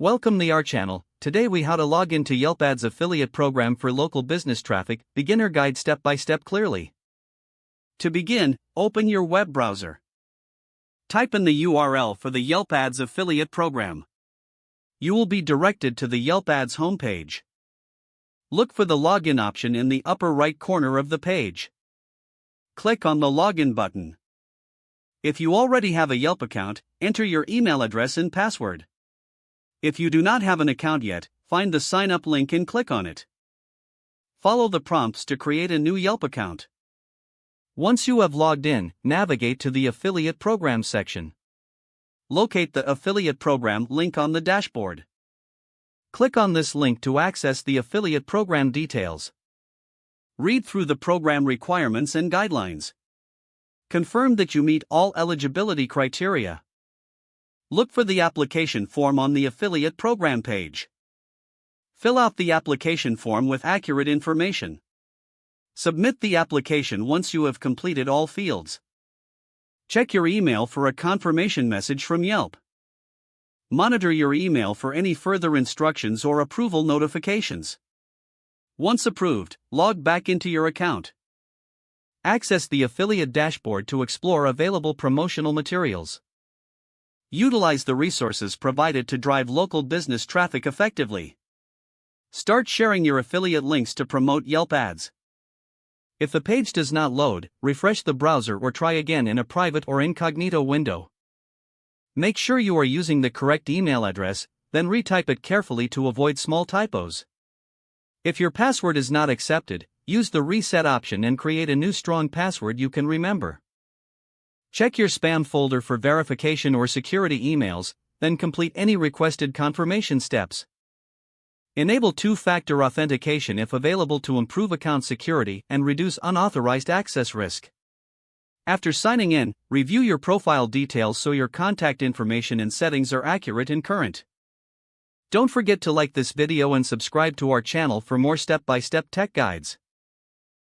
Welcome to our channel. Today we how to log into Yelp Ads affiliate program for local business traffic, beginner guide step by step clearly. To begin, open your web browser. Type in the URL for the Yelp Ads affiliate program. You will be directed to the Yelp Ads homepage. Look for the login option in the upper right corner of the page. Click on the login button. If you already have a Yelp account, enter your email address and password. If you do not have an account yet, find the sign up link and click on it. Follow the prompts to create a new Yelp account. Once you have logged in, navigate to the affiliate program section. Locate the affiliate program link on the dashboard. Click on this link to access the affiliate program details. Read through the program requirements and guidelines. Confirm that you meet all eligibility criteria. Look for the application form on the affiliate program page. Fill out the application form with accurate information. Submit the application once you have completed all fields. Check your email for a confirmation message from Yelp. Monitor your email for any further instructions or approval notifications. Once approved, log back into your account. Access the affiliate dashboard to explore available promotional materials. Utilize the resources provided to drive local business traffic effectively. Start sharing your affiliate links to promote Yelp ads. If the page does not load, refresh the browser or try again in a private or incognito window. Make sure you are using the correct email address, then retype it carefully to avoid small typos. If your password is not accepted, use the reset option and create a new strong password you can remember. Check your spam folder for verification or security emails, then complete any requested confirmation steps. Enable two-factor authentication if available to improve account security and reduce unauthorized access risk. After signing in, review your profile details so your contact information and settings are accurate and current. Don't forget to like this video and subscribe to our channel for more step-by-step tech guides.